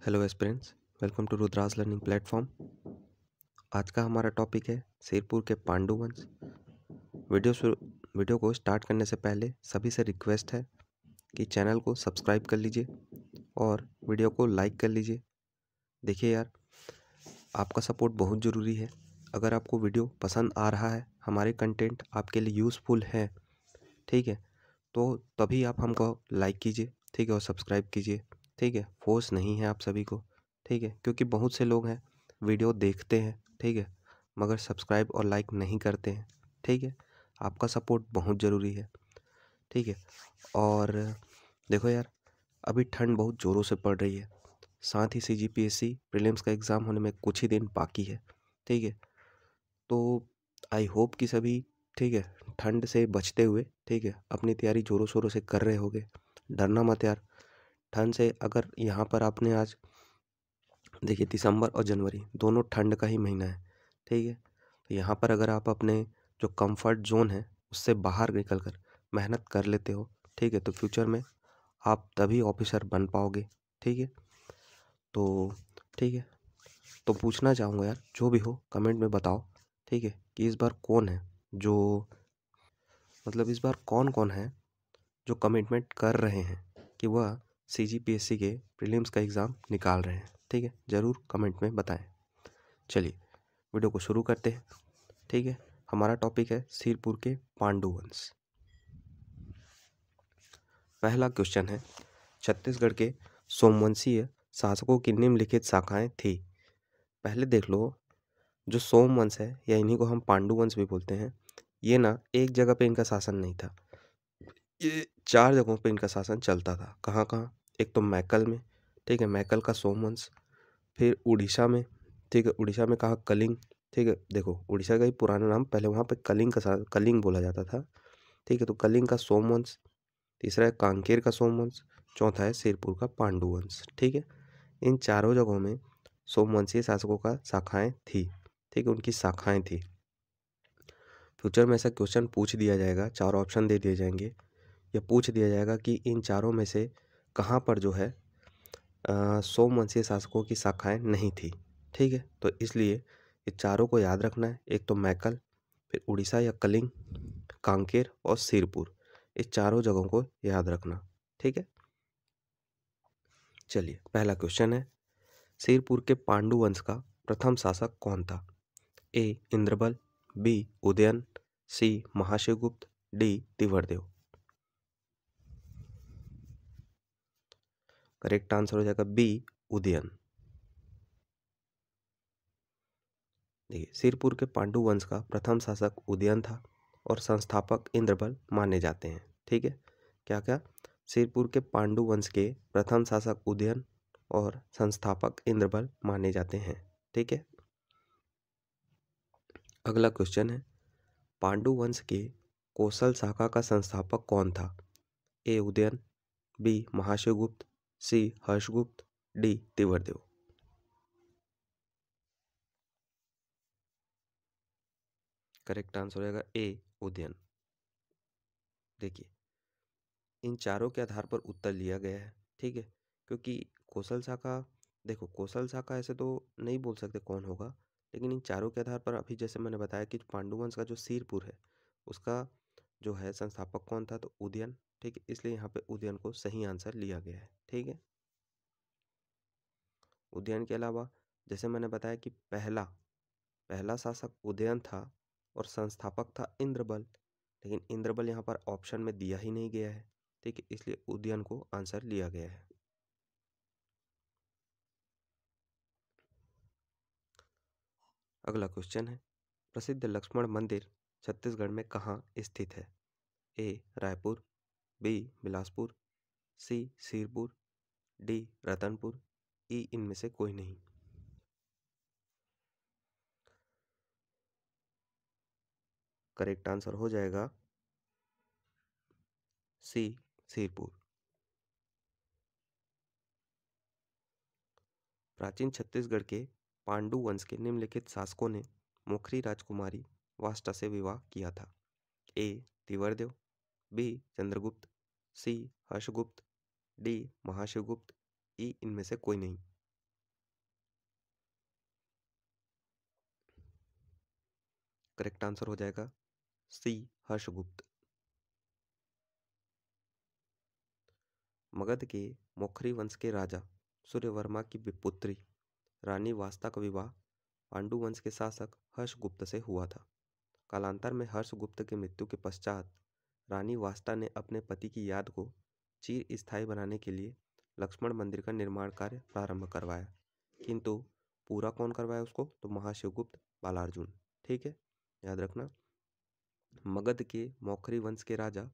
Hello aspirants, welcome to Rudra's learning platform. आज का हमारा टॉपिक है सिरपुर के पांडु वंश। वीडियो को स्टार्ट करने से पहले सभी से रिक्वेस्ट है कि चैनल को सब्सक्राइब कर लीजिए और वीडियो को लाइक कर लीजिए। देखिए यार, आपका सपोर्ट बहुत ज़रूरी है। अगर आपको वीडियो पसंद आ रहा है, हमारे कंटेंट आपके लिए यूज़फुल है, ठीक है, तो तभी आप हमको लाइक कीजिए, ठीक है, और सब्सक्राइब कीजिए, ठीक है। फोर्स नहीं है आप सभी को, ठीक है, क्योंकि बहुत से लोग हैं वीडियो देखते हैं, ठीक है, मगर सब्सक्राइब और लाइक नहीं करते हैं, ठीक है। आपका सपोर्ट बहुत ज़रूरी है, ठीक है। और देखो यार, अभी ठंड बहुत ज़ोरों से पड़ रही है, साथ ही CGPSC प्रीलिम्स का एग्ज़ाम होने में कुछ ही दिन बाकी है, ठीक है। तो आई होप कि सभी, ठीक है, ठंड से बचते हुए, ठीक है, अपनी तैयारी ज़ोरों शोरों से कर रहे होगे। डरना मत यार, ठंड से। अगर यहाँ पर आपने आज देखिए, दिसंबर और जनवरी दोनों ठंड का ही महीना है, ठीक है। तो यहाँ पर अगर आप अपने जो कंफर्ट जोन है उससे बाहर निकल कर मेहनत कर लेते हो, ठीक है, तो फ्यूचर में आप तभी ऑफिसर बन पाओगे, ठीक है। तो ठीक है, तो पूछना चाहूँगा यार, जो भी हो कमेंट में बताओ, ठीक है, कि इस बार कौन है जो इस बार कौन कौन है जो कमिटमेंट कर रहे हैं कि वह CGPSC के प्रीलिम्स का एग्ज़ाम निकाल रहे हैं, ठीक है। ज़रूर कमेंट में बताएं। चलिए वीडियो को शुरू करते हैं, ठीक है। हमारा टॉपिक है सिरपुर के पांडु वंश। पहला क्वेश्चन है, छत्तीसगढ़ के सोमवंशीय शासकों की निम्नलिखित शाखाएं थी। पहले देख लो, जो सोमवंश है या इन्हीं को हम पांडु वंश भी बोलते हैं, ये ना एक जगह पे इनका शासन नहीं था, ये 4 जगहों पे इनका शासन चलता था। कहाँ कहाँ? एक तो मैकल में, ठीक है, मैकल का सोमवंश। फिर उड़ीसा में, ठीक है, उड़ीसा में कहा कलिंग, ठीक है। देखो, उड़ीसा का ही पुराना नाम, पहले वहाँ पे कलिंग बोला जाता था, ठीक है। तो कलिंग का सोमवंश। तीसरा है कांकेर का सोमवंश। चौथा है सिरपुर का पांडु वंश, ठीक है। इन चारों जगहों में सोमवंशीय शासकों का शाखाएं थी, ठीक है, उनकी शाखाएं थी। फ्यूचर में ऐसा क्वेश्चन पूछ दिया जाएगा, 4 ऑप्शन दे दिए जाएंगे, या पूछ दिया जाएगा कि इन चारों में से कहाँ पर जो है सोमवंशीय शासकों की शाखाएं नहीं थी, ठीक है। तो इसलिए ये चारों को याद रखना है। एक तो मैकल, फिर उड़ीसा या कलिंग, कांकेर और सिरपुर। इस चारों जगहों को याद रखना, ठीक है। चलिए पहला क्वेश्चन है, सिरपुर के पांडु वंश का प्रथम शासक कौन था? ए इंद्रबल, बी उदयन, सी Mahashivagupta, D Tivardev. Correct answer हो जाएगा बी उदयन। देखिए, सिरपुर के पांडु वंश का प्रथम शासक उदयन था और संस्थापक इंद्रबल माने जाते हैं, ठीक है। क्या क्या? सिरपुर के पांडु वंश के प्रथम शासक उदयन और संस्थापक इंद्रबल माने जाते हैं, ठीक है। अगला क्वेश्चन है, पांडु वंश के कौशल शाखा का संस्थापक कौन था? ए उदयन, बी महाशिवगुप्त, सी Harshgupta, D Tivardev. Correct answer हो जाएगा ए उदयन। देखिए, इन चारों के आधार पर उत्तर लिया गया है, ठीक है, क्योंकि कौशल शाखा, देखो कौशल शाखा ऐसे तो नहीं बोल सकते कौन होगा, लेकिन इन चारों के आधार पर अभी जैसे मैंने बताया कि पांडुवंश का जो सिरपुर है उसका जो है संस्थापक कौन था, तो उदयन, ठीक है। इसलिए यहाँ पे उदयन को सही आंसर लिया गया है, ठीक है। उदयन के अलावा जैसे मैंने बताया कि पहला पहला शासक उदयन था और संस्थापक था इंद्रबल, लेकिन इंद्रबल यहाँ पर ऑप्शन में दिया ही नहीं गया है, ठीक है, इसलिए उदयन को आंसर लिया गया है। अगला क्वेश्चन है, प्रसिद्ध लक्ष्मण मंदिर छत्तीसगढ़ में कहाँ स्थित है? ए रायपुर, बी बिलासपुर, सी सिरपुर, डी रतनपुर, ई इनमें से कोई नहीं। करेक्ट आंसर हो जाएगा सी सिरपुर। प्राचीन छत्तीसगढ़ के पांडु वंश के निम्नलिखित शासकों ने मुखरी राजकुमारी वाष्टा से विवाह किया था। ए तिवरदेव, बी चंद्रगुप्त, सी हर्षगुप्त, डी महाशिवगुप्त, ई इनमें से कोई नहीं। करेक्ट आंसर हो जाएगा सी हर्षगुप्त। मगध के मौखरी वंश के राजा सूर्यवर्मा की पुत्री रानी वास्ता का विवाह पांडु वंश के शासक हर्षगुप्त से हुआ था। कालांतर में हर्षगुप्त की मृत्यु के पश्चात रानी वास्ता ने अपने पति की याद को चिर स्थायी बनाने के लिए लक्ष्मण मंदिर का निर्माण कार्य प्रारंभ करवाया, किंतु पूरा कौन करवाया उसको? तो महाशिवगुप्त बालार्जुन। ठीक है, याद रखना। मगध के मौखरी वंश के राजा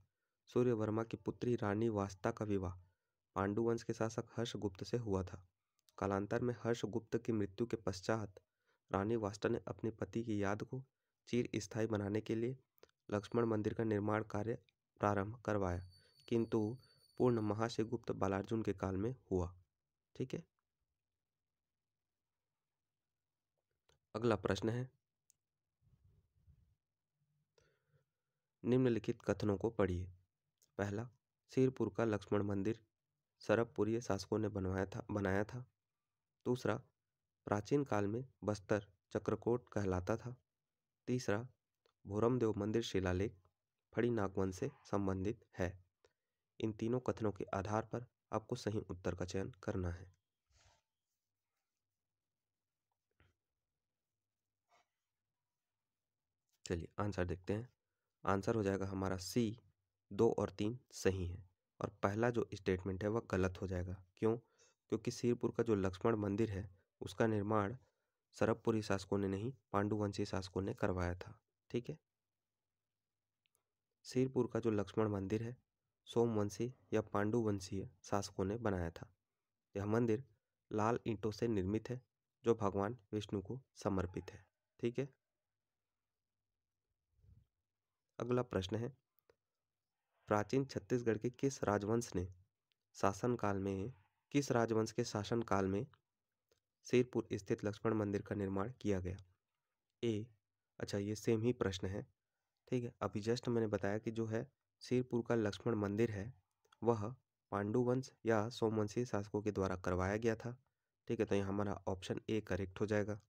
सूर्यवर्मा की पुत्री रानी वास्ता का विवाह पांडु वंश के शासक हर्षगुप्त से हुआ था। कालांतर में हर्षगुप्त की मृत्यु के पश्चात रानी वास्ता ने अपने पति की याद को चिर स्थायी बनाने के लिए लक्ष्मण मंदिर का निर्माण कार्य प्रारंभ करवाया, किंतु पूर्ण महाशिवगुप्त बालार्जुन के काल में हुआ। ठीक है, अगला प्रश्न है, निम्नलिखित कथनों को पढ़िए। पहला, सिरपुर का लक्ष्मण मंदिर सरबपुरीय शासकों ने बनाया था। दूसरा, प्राचीन काल में बस्तर चक्रकोट कहलाता था। तीसरा, भोरमदेव मंदिर शिलालेख फड़ी नागवंश से संबंधित है। इन तीनों कथनों के आधार पर आपको सही उत्तर का चयन करना है। चलिए आंसर देखते हैं। आंसर हो जाएगा हमारा सी, 2 और 3 सही है, और पहला जो स्टेटमेंट है वह गलत हो जाएगा। क्यों? क्योंकि सिरपुर का जो लक्ष्मण मंदिर है उसका निर्माण सरबपुरी शासकों ने नहीं, पांडुवंशी शासकों ने करवाया था। ठीक है, सिरपुर का जो लक्ष्मण मंदिर है सोमवंशी या पांडुवंशीय शासकों ने बनाया था। यह मंदिर लाल ईंटों से निर्मित है जो भगवान विष्णु को समर्पित है। ठीक है, अगला प्रश्न है, प्राचीन छत्तीसगढ़ के किस राजवंश के शासनकाल में सिरपुर स्थित लक्ष्मण मंदिर का निर्माण किया गया? अच्छा, ये सेम ही प्रश्न है। ठीक है, अभी जस्ट मैंने बताया कि जो है सिरपुर का लक्ष्मण मंदिर है वह पांडुवंश या सोमवंशी शासकों के द्वारा करवाया गया था। ठीक है, तो यहाँ हमारा ऑप्शन ए करेक्ट हो जाएगा।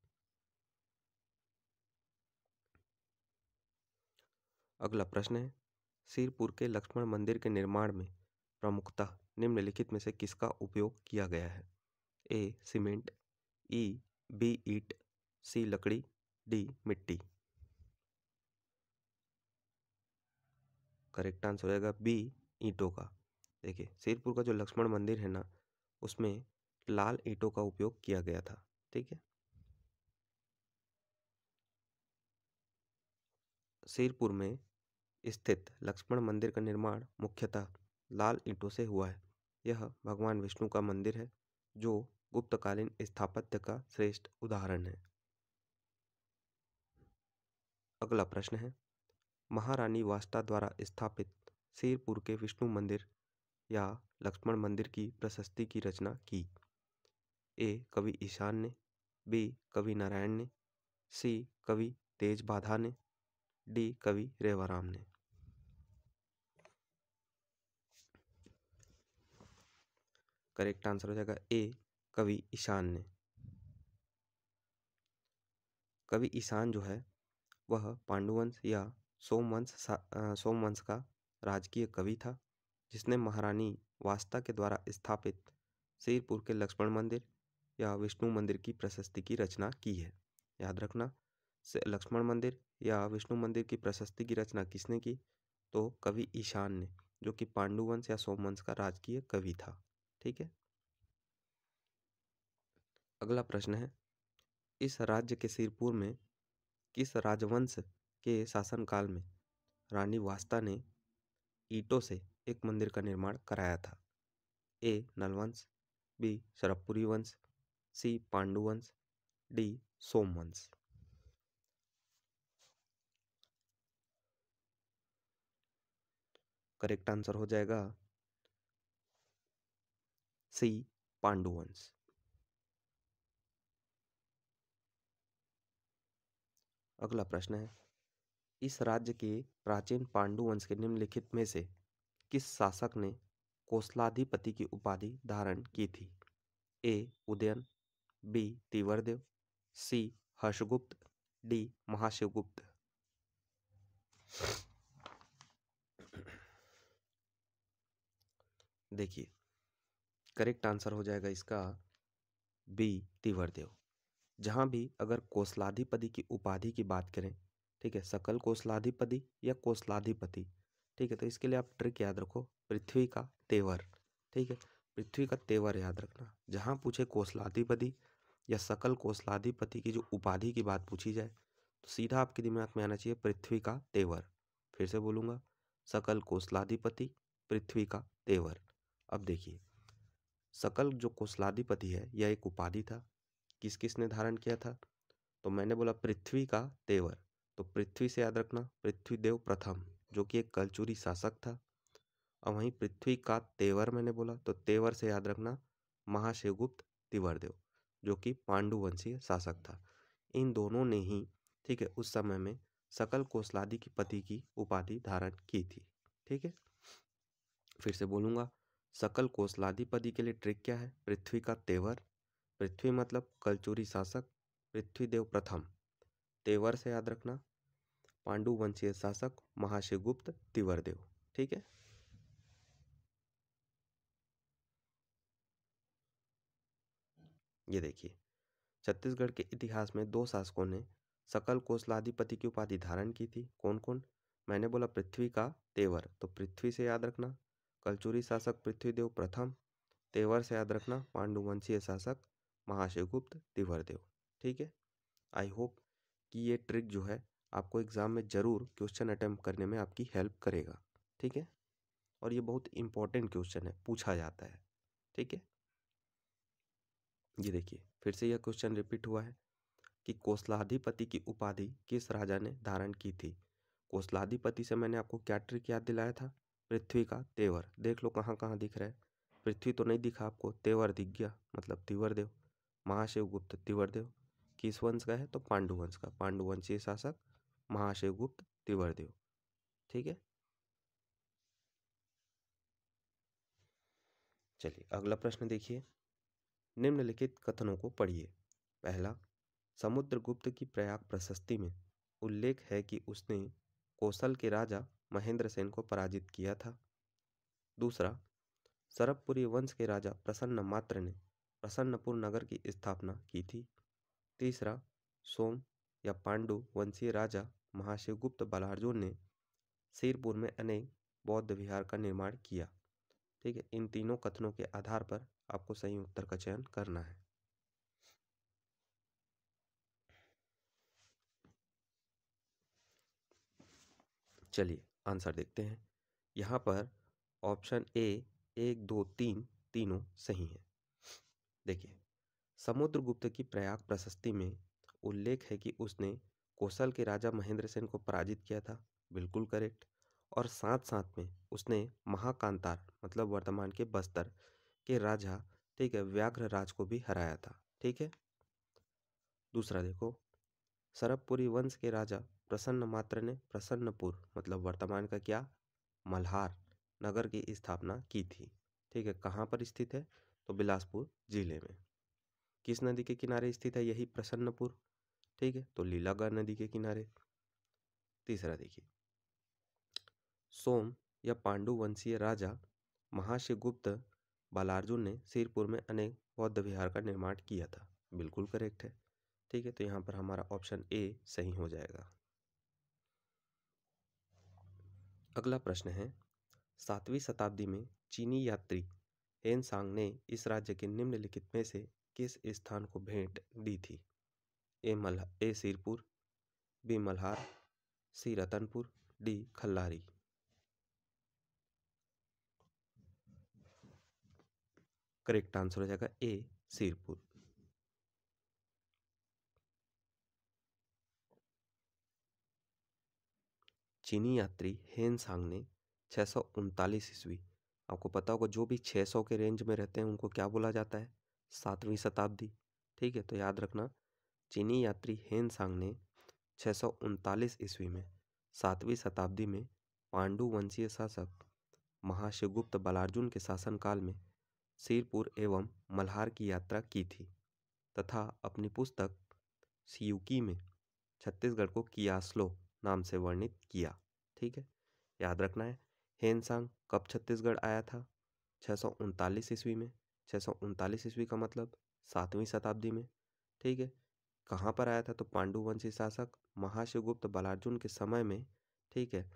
अगला प्रश्न है, सिरपुर के लक्ष्मण मंदिर के निर्माण में प्रमुखतः निम्नलिखित में से किसका उपयोग किया गया है? ए सीमेंट, बी ईंट, सी लकड़ी, डी मिट्टी। करेक्ट आंसर हो जाएगा बी ईंटों का। देखिए, सिरपुर का जो लक्ष्मण मंदिर है ना उसमें लाल ईंटों का उपयोग किया गया था। ठीक है, सिरपुर में स्थित लक्ष्मण मंदिर का निर्माण मुख्यतः लाल ईंटों से हुआ है। यह भगवान विष्णु का मंदिर है जो गुप्तकालीन स्थापत्य का श्रेष्ठ उदाहरण है। अगला प्रश्न है, महारानी वास्ता द्वारा स्थापित सिरपुर के विष्णु मंदिर या लक्ष्मण मंदिर की प्रशस्ति की रचना की? ए कवि ईशान ने, बी कवि नारायण ने, सी कवि तेजबाधा ने, डी कवि रेवाराम ने। करेक्ट आंसर हो जाएगा ए कवि ईशान ने। कवि ईशान जो है वह पांडुवंश या सोमवंश का राजकीय कवि था जिसने महारानी वास्ता के द्वारा स्थापित सिरपुर के लक्ष्मण मंदिर या विष्णु मंदिर की प्रशस्ति की रचना की है। याद रखना, लक्ष्मण मंदिर या विष्णु मंदिर की प्रशस्ति की रचना किसने की? तो कवि ईशान ने, जो कि पांडुवंश या सोमवंश का राजकीय कवि था। ठीक है, अगला प्रश्न है, इस राज्य के सिरपुर में किस राजवंश के शासनकाल में रानी वास्ता ने ईंटों से एक मंदिर का निर्माण कराया था? ए नलवंश, बी सरबपुरी वंश, सी पांडुवंश, डी सोमवंश। करेक्ट आंसर हो जाएगा सी पांडुवंश। अगला प्रश्न है, इस राज्य के प्राचीन पांडु वंश के निम्नलिखित में से किस शासक ने कोसलाधिपति की उपाधि धारण की थी? ए Udayan, B Tivardev, C Harshgupta, D Mahashivagupta. देखिए करेक्ट आंसर हो जाएगा इसका बी, तिवरदेव। जहां भी अगर कोसलाधिपति की उपाधि की बात करें, ठीक है, सकल कोसलाधिपति या कोसलाधिपति, ठीक है, तो इसके लिए आप ट्रिक याद रखो, पृथ्वी का तेवर। ठीक है, पृथ्वी का तेवर याद रखना। जहां पूछे कोसलाधिपति या सकल कोसलाधिपति की जो उपाधि की बात पूछी जाए, तो सीधा आपके दिमाग में आना चाहिए पृथ्वी का तेवर। फिर से बोलूंगा, सकल कोसलाधिपति, पृथ्वी का तेवर। अब देखिए, सकल जो कोसलाधिपति है यह एक उपाधि था। किस किसने धारण किया था? तो मैंने बोला पृथ्वी का तेवर, तो पृथ्वी से याद रखना पृथ्वीदेव प्रथम, जो कि एक कलचुरी शासक था। और वहीं पृथ्वी का तेवर मैंने बोला, तो तेवर से याद रखना महाशिवगुप्त तिवरदेव, जो कि पांडु वंशीय शासक था। इन दोनों ने ही, ठीक है, उस समय में सकल कोसलाधिपति की उपाधि धारण की थी। ठीक है, फिर से बोलूंगा, सकल कोसलाधिपति के लिए ट्रिक क्या है? पृथ्वी का तेवर। पृथ्वी मतलब कलचुरी शासक, पृथ्वीदेव प्रथम। तेवर से याद रखना पांडु वंशीय शासक महाशिवगुप्त तिवरदेव। ठीक है, ये देखिए, छत्तीसगढ़ के इतिहास में दो शासकों ने सकल कोसलाधिपति की उपाधि धारण की थी। कौन कौन? मैंने बोला पृथ्वी का तेवर, तो पृथ्वी से याद रखना कलचुरी शासक पृथ्वीदेव प्रथम। तेवर से याद रखना पांडुवंशीय शासक महाशिवगुप्त तिवरदेव। ठीक है, आई होप कि ये ट्रिक जो है आपको एग्जाम में जरूर क्वेश्चन अटेम्प्ट करने में आपकी हेल्प करेगा। ठीक है, और ये बहुत इंपॉर्टेंट क्वेश्चन है, पूछा जाता है। ठीक है, ये देखिए फिर से यह क्वेश्चन रिपीट हुआ है कि कोसलाधिपति की उपाधि किस राजा ने धारण की थी। कोसलाधिपति से मैंने आपको क्या ट्रिक याद दिलाया था? पृथ्वी का तेवर। देख लो कहाँ कहाँ दिख रहा है, पृथ्वी तो नहीं दिखा आपको, तेवर दिख गया, मतलब तिवरदेव, महाशिवगुप्त तिवरदेव। किस वंश का है? तो पांडु वंश का, पांडुवंशीय शासक महाशिवगुप्त तिवरदेव। ठीक है, चलिए अगला प्रश्न देखिए, निम्नलिखित कथनों को पढ़िए। पहला, समुद्रगुप्त की प्रयाग प्रशस्ति में उल्लेख है कि उसने कौशल के राजा महेंद्र सेन को पराजित किया था। दूसरा, सरबपुरी वंश के राजा प्रसन्न मात्र ने प्रसन्नपुर नगर की स्थापना की थी। तीसरा, सोम या पांडु वंशीय राजा महाशिवगुप्त बलार्जुन ने सिरपुर में अनेक बौद्ध विहार का निर्माण किया। ठीक है, इन तीनों कथनों के आधार पर आपको सही उत्तर का चयन करना है। चलिए आंसर देखते हैं। यहाँ पर ऑप्शन ए, 1, 2, 3 तीनों सही है। देखिए, समुद्रगुप्त की प्रयाग प्रशस्ति में उल्लेख है कि उसने कौशल के राजा महेंद्र सेन को पराजित किया था, बिल्कुल करेक्ट। और साथ साथ में उसने महाकांतार मतलब वर्तमान के बस्तर के राजा, ठीक है, व्याघ्रराज को भी हराया था। ठीक है, दूसरा देखो, सरबपुरी वंश के राजा प्रसन्न मात्र ने प्रसन्नपुर मतलब वर्तमान का क्या, मल्हार नगर की स्थापना की थी। ठीक है, कहाँ पर स्थित है? तो बिलासपुर जिले में। किस नदी के किनारे स्थित है यही प्रसन्नपुर? ठीक है, तो लीलागढ़ नदी के किनारे। तीसरा देखिए, सोम या पांडु वंशीय राजा महाशिवगुप्त बालार्जुन ने सिरपुर में अनेक बौद्ध विहार का निर्माण किया था, बिल्कुल करेक्ट है। ठीक है, तो यहाँ पर हमारा ऑप्शन ए सही हो जाएगा। अगला प्रश्न है, 7वीं शताब्दी में चीनी यात्री हेनसांग ने इस राज्य के निम्नलिखित में से किस स्थान को भेंट दी थी? A Sirpur, B Malhar, C Ratanpur, D Khallari. Correct answer हो जाएगा ए सिरपुर। चीनी यात्री हेनसांग ने 639 ईस्वी, आपको पता होगा जो भी 600 के रेंज में रहते हैं उनको क्या बोला जाता है? 7वीं शताब्दी। ठीक है, तो याद रखना चीनी यात्री हेनसांग ने 639 ईस्वी में 7वीं शताब्दी में पांडु वंशीय शासक महाशिवगुप्त बलार्जुन के शासनकाल में सिरपुर एवं मल्हार की यात्रा की थी तथा अपनी पुस्तक सियुकी में छत्तीसगढ़ को कियास्लो नाम से वर्णित किया। ठीक है, याद रखना है। हेनसांग कब छत्तीसगढ़ आया था? 639 ईस्वी में। 639 ईस्वी का मतलब 7वीं शताब्दी में। ठीक है, कहाँ पर आया था? तो पांडु वंशी शासक महाशिवगुप्त बलार्जुन के समय में, ठीक है,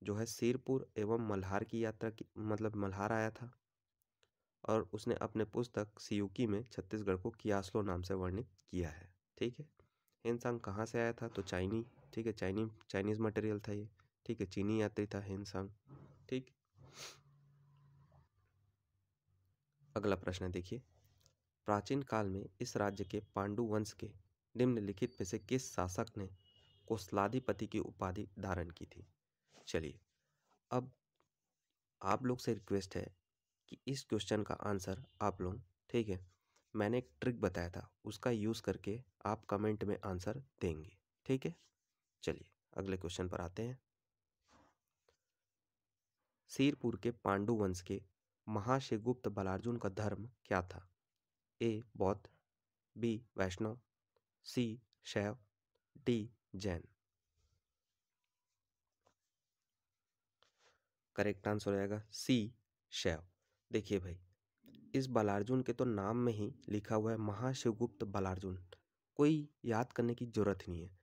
जो है सिरपुर एवं मल्हार की यात्रा की, मतलब मल्हार आया था। और उसने अपने पुस्तक सियुकी में छत्तीसगढ़ को कियास्लो नाम से वर्णित किया है। ठीक है, हेनसांग कहाँ से आया था? तो चाइनी, ठीक है, चाइनीज मटेरियल था ये। ठीक है, चीनी यात्री था हेनसांग। ठीक, अगला प्रश्न देखिए, प्राचीन काल में इस राज्य के पांडु वंश के निम्नलिखित में से किस शासक ने कोसलाधिपति की उपाधि धारण की थी? चलिए, अब आप लोग से रिक्वेस्ट है कि इस क्वेश्चन का आंसर आप लोग, ठीक है, मैंने एक ट्रिक बताया था, उसका यूज़ करके आप कमेंट में आंसर देंगे। ठीक है, चलिए अगले क्वेश्चन पर आते हैं। सिरपुर के पांडु वंश के महाशिवगुप्त बलार्जुन का धर्म क्या था? ए बौद्ध, बी वैष्णव, सी शैव, डी जैन। करेक्ट आंसर हो जाएगा सी शैव। देखिए भाई, इस बलार्जुन के तो नाम में ही लिखा हुआ है महाशिवगुप्त बलार्जुन, कोई याद करने की जरूरत नहीं है।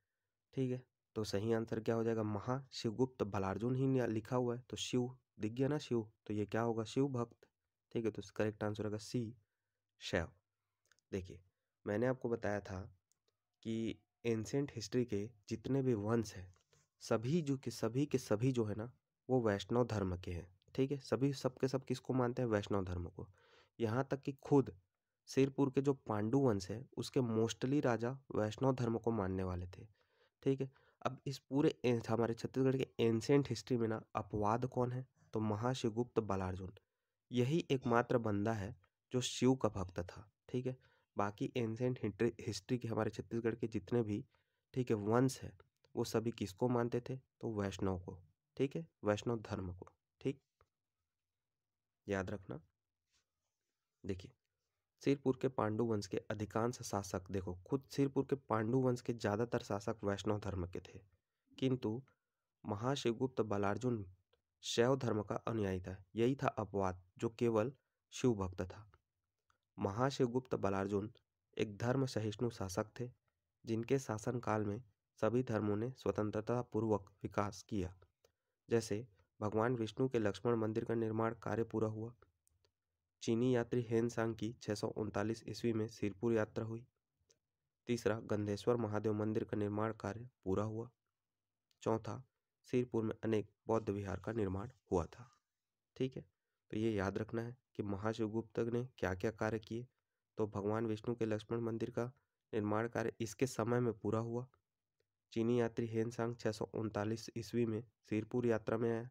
ठीक है, तो सही आंसर क्या हो जाएगा? महाशिवगुप्त बलार्जुन ही लिखा हुआ है, तो शिव दिख गया ना, शिव, तो ये क्या होगा? शिव भक्त। ठीक है, तो करेक्ट आंसर होगा सी शैव। देखिए, मैंने आपको बताया था कि एंशिएंट हिस्ट्री के जितने भी वंश हैं, सभी के सभी जो है ना, वो वैष्णव धर्म के हैं। ठीक है, सभी सबके सब किसको मानते हैं? वैष्णव धर्म को। यहाँ तक कि खुद सिरपुर के जो पांडु वंश है, उसके मोस्टली राजा वैष्णव धर्म को मानने वाले थे। ठीक है, अब इस पूरे हमारे छत्तीसगढ़ के एंशिएंट हिस्ट्री में ना अपवाद कौन है? तो महाशिवगुप्त बलार्जुन, यही एकमात्र बंदा है जो शिव का भक्त था। ठीक है, बाकी एंशिएंट हिस्ट्री के हमारे छत्तीसगढ़ के जितने भी, ठीक है, वंश है, वो सभी किसको मानते थे? तो वैष्णव को। ठीक है, वैष्णव धर्म को। ठीक, याद रखना। देखिए, सिरपुर के पांडु वंश के अधिकांश शासक, देखो खुद सिरपुर के पांडु वंश के ज्यादातर शासक वैष्णव धर्म के थे, किंतु महाशिवगुप्त बलार्जुन शैव धर्म का अनुयायी था। यही था अपवाद, जो केवल शिव भक्त था। महाशिवगुप्त बलार्जुन एक धर्म सहिष्णु शासक थे, जिनके शासनकाल में सभी धर्मों ने स्वतंत्रता पूर्वक विकास किया। जैसे भगवान विष्णु के लक्ष्मण मंदिर का निर्माण कार्य पूरा हुआ। चीनी यात्री हेनसांग की 639 ईस्वी में सिरपुर यात्रा हुई। तीसरा, गंधेश्वर महादेव मंदिर का निर्माण कार्य पूरा हुआ। चौथा, सिरपुर में अनेक बौद्ध विहार का निर्माण हुआ था। ठीक है, तो ये याद रखना है कि महाशिवगुप्त ने क्या क्या कार्य किए। तो भगवान विष्णु के लक्ष्मण मंदिर का निर्माण कार्य इसके समय में पूरा हुआ। चीनी यात्री हेनसांग 639 ईस्वी में सिरपुर यात्रा में आया।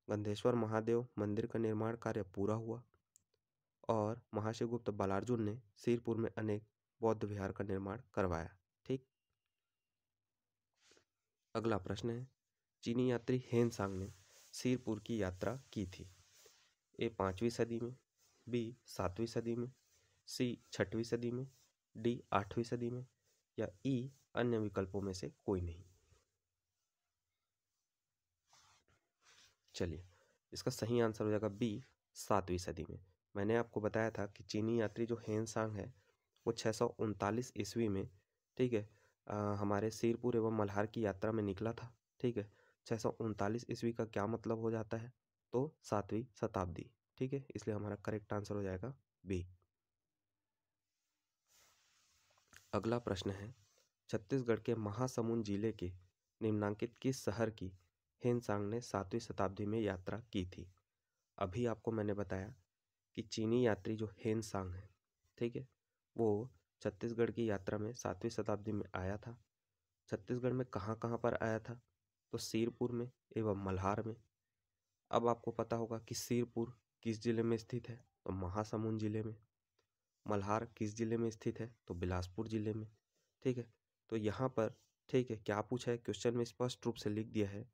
गंधेश्वर महादेव मंदिर का निर्माण कार्य पूरा हुआ। और महाशिवगुप्त बलार्जुन ने सिरपुर में अनेक बौद्ध विहार का निर्माण करवाया। ठीक, अगला प्रश्न है, चीनी यात्री हेनसांग ने सिरपुर की यात्रा की थी। ए 5वीं सदी में, बी 7वीं सदी में, सी 6वीं सदी में, डी 8वीं सदी में, या ई अन्य विकल्पों में से कोई नहीं। चलिए, इसका सही आंसर हो जाएगा बी 7वीं सदी में। मैंने आपको बताया था कि चीनी यात्री जो हेनसांग है, वो 639 ईस्वी में, ठीक है, हमारे सिरपुर एवं मल्हार की यात्रा में निकला था। ठीक है, 639 ईस्वी का क्या मतलब हो जाता है? तो 7वीं शताब्दी। ठीक है, इसलिए हमारा करेक्ट आंसर हो जाएगा बी। अगला प्रश्न है, छत्तीसगढ़ के महासमुंद जिले के निम्नांकित किस शहर की हेनसांग ने 7वीं शताब्दी में यात्रा की थी? अभी आपको मैंने बताया कि चीनी यात्री जो हेनसांग है, ठीक है, वो छत्तीसगढ़ की यात्रा में 7वीं शताब्दी में आया था। छत्तीसगढ़ में कहाँ कहाँ पर आया था? तो सिरपुर में एवं मल्हार में। अब आपको पता होगा कि सिरपुर किस जिले में स्थित है? तो महासमुंद जिले में। मल्हार किस जिले में स्थित है? तो बिलासपुर जिले में। ठीक है, तो यहाँ पर, ठीक है, क्या पूछा है क्वेश्चन में? स्पष्ट रूप से लिख दिया है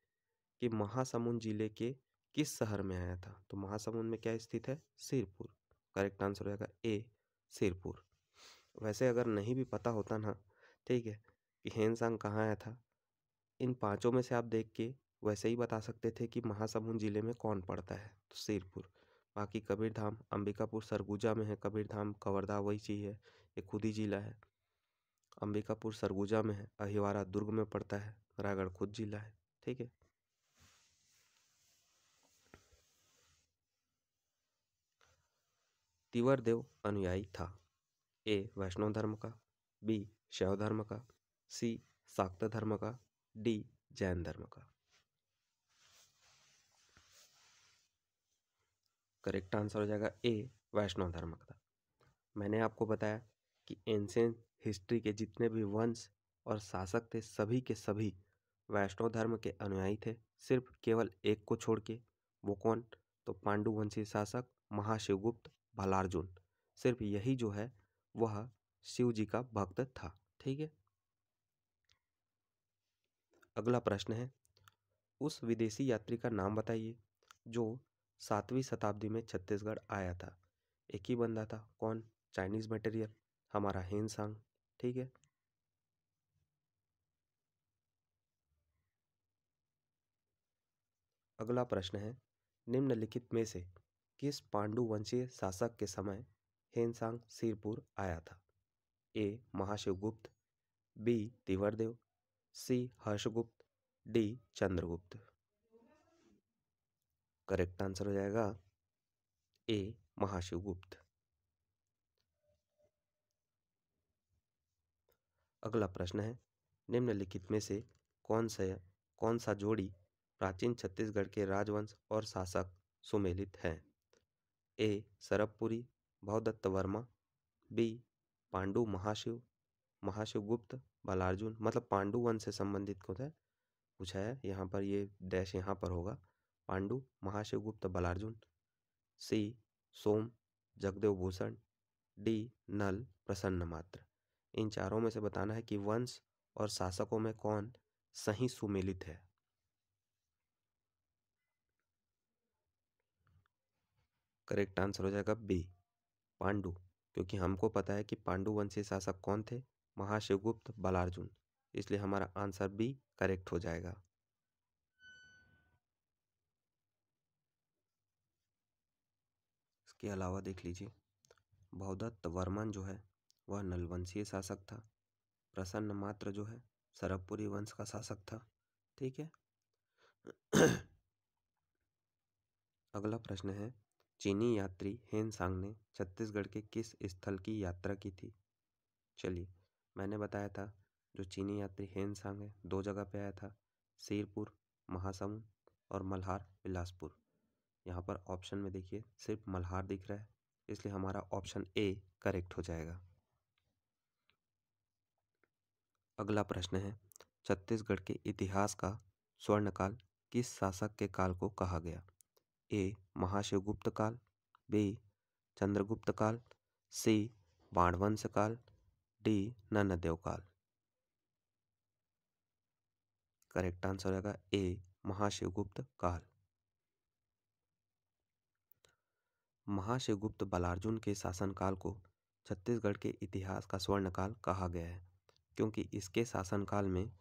कि महासमुंद जिले के किस शहर में आया था। तो महासमुंद में क्या स्थित है? सिरपुर। करेक्ट आंसर हो जाएगा ए सिरपुर। वैसे अगर नहीं भी पता होता ना, ठीक है, कि हेनसांग कहाँ आया था, इन पांचों में से आप देख के वैसे ही बता सकते थे कि महासमुंद जिले में कौन पड़ता है, तो सिरपुर। बाकी कबीरधाम अंबिकापुर सरगुजा में है, कबीरधाम कवर्धा वही चीज़ है, ये खुद ही जिला है। अंबिकापुर सरगुजा में है, अहिवारा दुर्ग में पड़ता है, रायगढ़ खुद जिला है। ठीक है। तिवर देव अनुयायी था, ए वैष्णव धर्म का, बी शैव धर्म का, सी शाक्त धर्म का, डी जैन धर्म का। करेक्ट आंसर हो जाएगा ए वैष्णव धर्म का। मैंने आपको बताया कि एंशिएंट हिस्ट्री के जितने भी वंश और शासक थे सभी के सभी वैष्णव धर्म के अनुयायी थे, सिर्फ केवल एक को छोड़ के। वो कौन? तो पांडुवंशी शासक महाशिवगुप्त भलार्जुन, सिर्फ यही जो है वह शिव जी का भक्त था। ठीक है। अगला प्रश्न है, उस विदेशी यात्री का नाम बताइए जो 7वीं शताब्दी में छत्तीसगढ़ आया था। एक ही बंदा था, कौन? चाइनीज मटेरियल, हमारा हेन सांग। ठीक है। अगला प्रश्न है, निम्नलिखित में से किस पांडुवंशीय शासक के समय हेनसांग सिरपुर आया था? A Mahashivgupta, B Tivardev, C Harshgupta, D Chandragupta. Correct answer हो जाएगा ए महाशिवगुप्त। अगला प्रश्न है, निम्नलिखित में से कौन सा जोड़ी प्राचीन छत्तीसगढ़ के राजवंश और शासक सुमेलित है? ए सरबपुरी भवदत्त वर्मा, बी पांडु महाशिवगुप्त भलार्जुन, मतलब पांडु वंश से संबंधित होता है, पूछा है यहाँ पर, ये डैश यहाँ पर होगा, पांडु महाशिवगुप्त भलार्जुन, सी सोम जगदेव भूषण, डी नल प्रसन्न मात्र। इन चारों में से बताना है कि वंश और शासकों में कौन सही सुमेलित है। करेक्ट आंसर हो जाएगा बी पांडु, क्योंकि हमको पता है कि पांडु वंशी शासक कौन थे? महाशिवगुप्त भलार्जुन, इसलिए हमारा आंसर बी करेक्ट हो जाएगा। इसके अलावा देख लीजिए, भवदत्त वर्मन जो है वह नलवंशीय शासक था, प्रसन्न मात्र जो है सरबपुरी वंश का शासक था। ठीक है। अगला प्रश्न है, चीनी यात्री हेनसांग ने छत्तीसगढ़ के किस स्थल की यात्रा की थी? चलिए, मैंने बताया था जो चीनी यात्री हेनसांग है 2 जगह पे आया था, सिरपुर महासमुंद और मल्हार बिलासपुर। यहाँ पर ऑप्शन में देखिए सिर्फ मल्हार दिख रहा है, इसलिए हमारा ऑप्शन ए करेक्ट हो जाएगा। अगला प्रश्न है, छत्तीसगढ़ के इतिहास का स्वर्णकाल किस शासक के काल को कहा गया? ए महाशिवगुप्त काल, बी चंद्रगुप्त काल, सी बाणवंश काल, डी नन्नदेव काल। करेक्ट आंसर हो जाएगा ए महाशिवगुप्त काल। महाशिवगुप्त भलार्जुन के शासनकाल को छत्तीसगढ़ के इतिहास का स्वर्णकाल कहा गया है, क्योंकि इसके शासनकाल में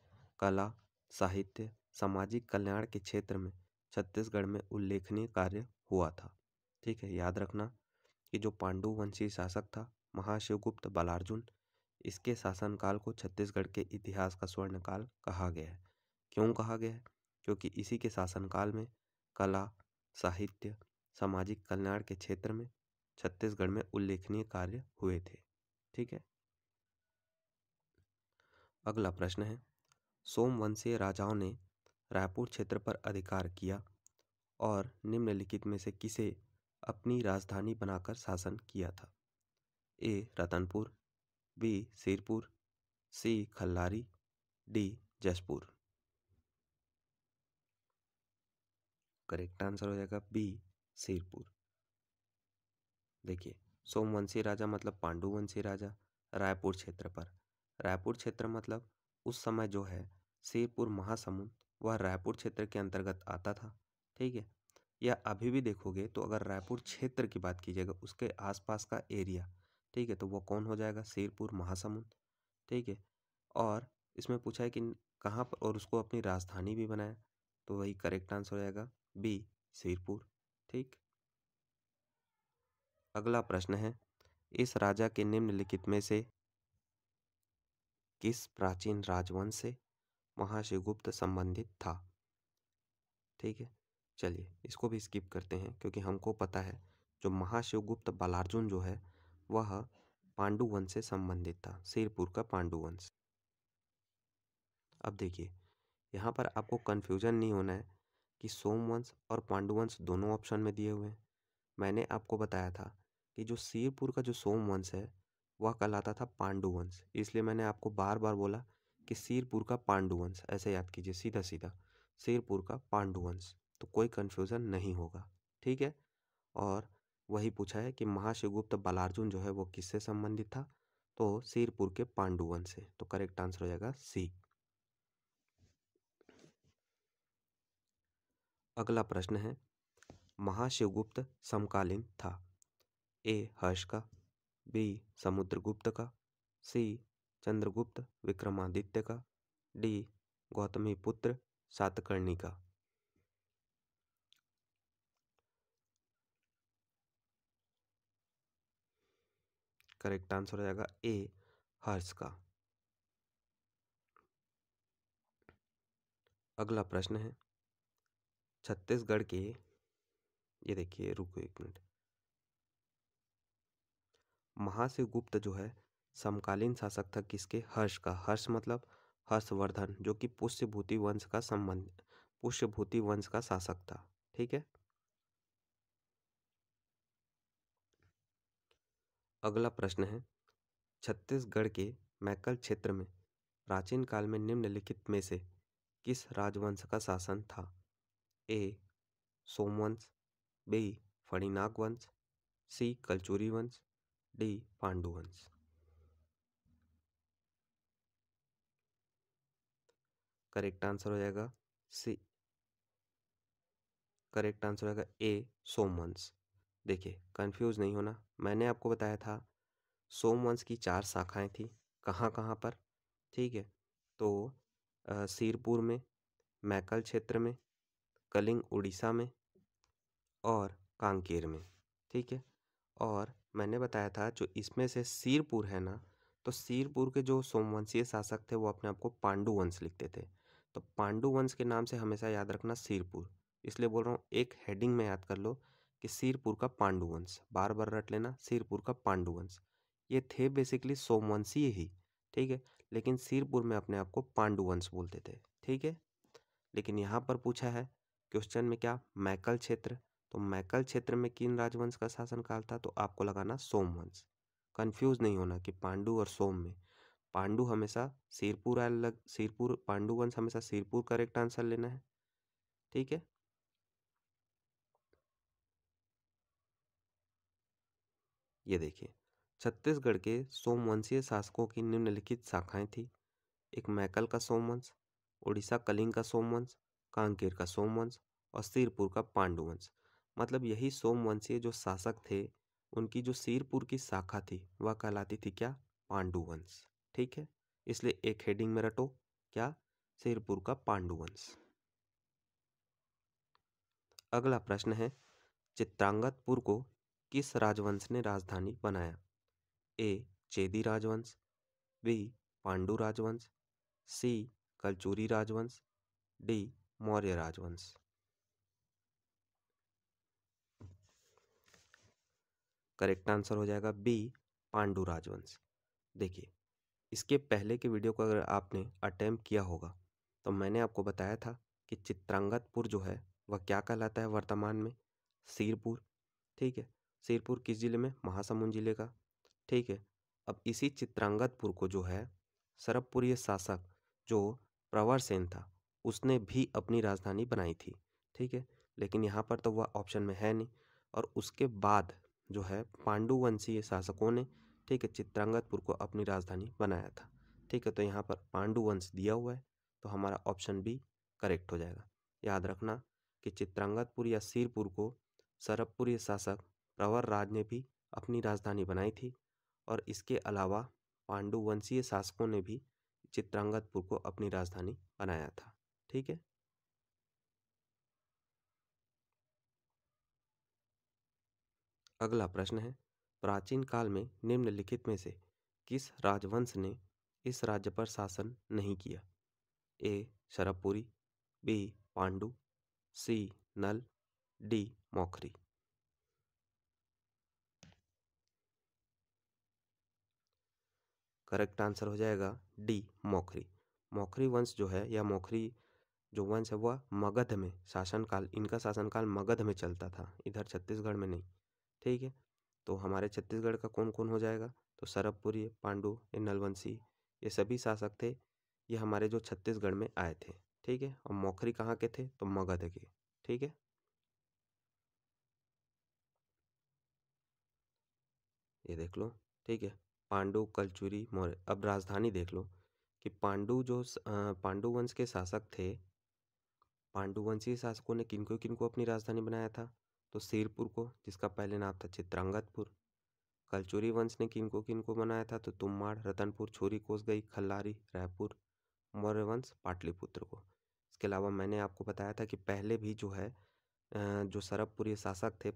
कला, साहित्य, सामाजिक कल्याण के क्षेत्र में छत्तीसगढ़ में उल्लेखनीय कार्य हुआ था। ठीक है, याद रखना कि जो पांडु वंशी शासक था महाशिवगुप्त भलार्जुन, इसके शासनकाल को छत्तीसगढ़ के इतिहास का स्वर्णकाल कहा गया है। क्यों कहा गया है? क्योंकि इसी के शासनकाल में कला, साहित्य, सामाजिक कल्याण के क्षेत्र में छत्तीसगढ़ में उल्लेखनीय कार्य हुए थे। ठीक है। अगला प्रश्न है, सोमवंशीय राजाओं ने रायपुर क्षेत्र पर अधिकार किया और निम्नलिखित में से किसे अपनी राजधानी बनाकर शासन किया था? A Ratanpur, B Sirpur, C Khallari, D Jashpur. Correct answer हो जाएगा बी सिरपुर। देखिए, सोमवंशी राजा मतलब पांडुवंशी राजा रायपुर क्षेत्र पर, रायपुर क्षेत्र मतलब उस समय जो है सिरपुर महासमुंद वह रायपुर क्षेत्र के अंतर्गत आता था। ठीक है। या अभी भी देखोगे तो अगर रायपुर क्षेत्र की बात कीजिएगा उसके आसपास का एरिया, ठीक है, तो वो कौन हो जाएगा? सिरपुर महासमुंद। ठीक है। और इसमें पूछा है कि कहाँ पर, और उसको अपनी राजधानी भी बनाया, तो वही करेक्ट आंसर हो जाएगा बी, सिरपुर। ठीक। अगला प्रश्न है, इस राजा के निम्नलिखित में से किस प्राचीन राजवंश से महाशिवगुप्त संबंधित था? ठीक है, चलिए इसको भी स्किप करते हैं क्योंकि हमको पता है जो महाशिवगुप्त बालार्जुन जो है वह पांडु वंश से संबंधित था, सिरपुर का पांडु वंश। अब देखिए यहाँ पर आपको कन्फ्यूजन नहीं होना है कि सोमवंश और पांडुवंश दोनों ऑप्शन में दिए हुए हैं। मैंने आपको बताया था कि जो सिरपुर का जो सोमवंश है वह कहलाता था पांडुवंश, इसलिए मैंने आपको बार बार बोला कि सिरपुर का पांडुवंश, ऐसे याद कीजिए सीधा सीधा, सिरपुर का पांडुवंश, तो कोई कन्फ्यूज़न नहीं होगा। ठीक है। और वही पूछा है कि महाशिवगुप्त बालार्जुन जो है वो किससे संबंधित था, तो सिरपुर के पांडुवंश से, तो करेक्ट आंसर हो जाएगा सी। अगला प्रश्न है, महाशिवगुप्त समकालीन था? ए हर्ष का, बी समुद्रगुप्त का, सी चंद्रगुप्त विक्रमादित्य का, डी गौतमी पुत्र सातकर्णी का। करेक्ट आंसर हो जाएगा ए हर्ष का। अगला प्रश्न है, छत्तीसगढ़ के, ये देखिए रुको एक मिनट, महाशिवगुप्त जो है समकालीन शासक था किसके? हर्ष का। हर्ष मतलब हर्षवर्धन, जो कि पुष्यभूति वंश का शासक था। ठीक है। अगला प्रश्न है, छत्तीसगढ़ के मैकल क्षेत्र में प्राचीन काल में निम्नलिखित में से किस राजवंश का शासन था? ए सोमवंश, बी फणिनाग वंश, सी कलचुरी वंश, डी पांडु वंश। करेक्ट आंसर हो जाएगा सी, करेक्ट आंसर हो जाएगा ए सोमवंश। देखिए कंफ्यूज नहीं होना, मैंने आपको बताया था सोमवंश की 4 शाखाएं थी, कहाँ कहाँ पर? ठीक है, तो सिरपुर में, मैकल क्षेत्र में, कलिंग उड़ीसा में और कांकेर में। ठीक है। और मैंने बताया था जो इसमें से सिरपुर है ना, तो सिरपुर के जो सोमवंशीय शासक थे वो अपने आप को पांडु वंश लिखते थे, तो पांडु वंश के नाम से हमेशा याद रखना सिरपुर, इसलिए बोल रहा हूँ एक हेडिंग में याद कर लो कि सिरपुर का पांडु वंश, बार बार रट लेना सिरपुर का पांडु वंश। ये थे बेसिकली सोमवंशीय ही, ठीक है, लेकिन सिरपुर में अपने आप को पांडु वंश बोलते थे। ठीक है। लेकिन यहाँ पर पूछा है क्वेश्चन में क्या? मैकल क्षेत्र, तो मैकल क्षेत्र में किन राजवंश का शासनकाल था? तो आपको लगाना सोमवंश। कंफ्यूज नहीं होना कि पांडु और सोम में, पांडु हमेशा सिरपुर अलग, सिरपुर पांडु वंश हमेशा सिरपुर करेक्ट आंसर लेना है। ठीक है। ये देखिए छत्तीसगढ़ के सोमवंशीय शासकों की निम्नलिखित शाखाएं थी। एक मैकल का सोमवंश, उड़ीसा कलिंग का सोमवंश, कांकेर का सोमवंश और सिरपुर का पांडुवंश। मतलब यही सोमवंशीय जो शासक थे उनकी जो सिरपुर की शाखा थी वह कहलाती थी क्या? पांडुवंश। ठीक है, इसलिए एक हेडिंग में रटो क्या? सिरपुर का पांडुवंश। अगला प्रश्न है, चित्रांगतपुर को किस राजवंश ने राजधानी बनाया? ए चेदी राजवंश, बी पांडु राजवंश, सी कलचुरी राजवंश, डी मौर्य राजवंश। करेक्ट आंसर हो जाएगा बी पांडु राजवंश। देखिए इसके पहले के वीडियो को अगर आपने अटेम्प्ट किया होगा तो मैंने आपको बताया था कि चित्रांगतपुर जो है वह क्या कहलाता है वर्तमान में? सिरपुर। ठीक है, सिरपुर किस जिले में? महासमुंद जिले का। ठीक है। अब इसी चित्रांगतपुर को जो है सरबपुरीय शासक जो प्रवरसेन था उसने भी अपनी राजधानी बनाई थी। ठीक है, लेकिन यहाँ पर तो वह ऑप्शन में है नहीं, और उसके बाद जो है पांडुवंशीय शासकों ने, ठीक है, चित्रांगतपुर को अपनी राजधानी बनाया था। ठीक है, तो यहाँ पर पांडुवंश दिया हुआ है तो हमारा ऑप्शन बी करेक्ट हो जाएगा। याद रखना कि चित्रांगतपुर या सिरपुर को सरबपुरीय शासक प्रवर राज ने भी अपनी राजधानी बनाई थी, और इसके अलावा पांडुवंशीय शासकों ने भी चित्रांगतपुर को अपनी राजधानी बनाया था। ठीक है। अगला प्रश्न है, प्राचीन काल में निम्नलिखित में से किस राजवंश ने इस राज्य पर शासन नहीं किया? ए शरवपुरी, बी पांडु, सी नल, डी मौखरी। करेक्ट आंसर हो जाएगा डी मौखरी। मौखरी वंश जो है या मौखरी जो वंश है वह मगध में शासनकाल, इनका शासनकाल मगध में चलता था, इधर छत्तीसगढ़ में नहीं। ठीक है, तो हमारे छत्तीसगढ़ का कौन कौन हो जाएगा? तो शरवपुरी, पांडु, ये नलवंशी, ये सभी शासक थे, ये हमारे जो छत्तीसगढ़ में आए थे। ठीक है, और मौखरी कहाँ के थे? तो मगध के। ठीक है, ये देख लो। ठीक है, पांडु, कलचुरी, मौर्य। अब राजधानी देख लो कि पांडु वंश के शासक थे, पांडुवंशी शासकों ने किनको किनको अपनी राजधानी बनाया था? तो सिरपुर को, जिसका पहले नाम था चित्रांगतपुर। कलचुरी वंश ने किनको किनको बनाया था? तो तुम्माड़, रतनपुर, छोरी, कोसगई, खल्लारी, रायपुर। मौर्य वंश पाटलिपुत्र को। इसके अलावा मैंने आपको बताया था कि पहले भी जो है जो सरबपुरी शासक थे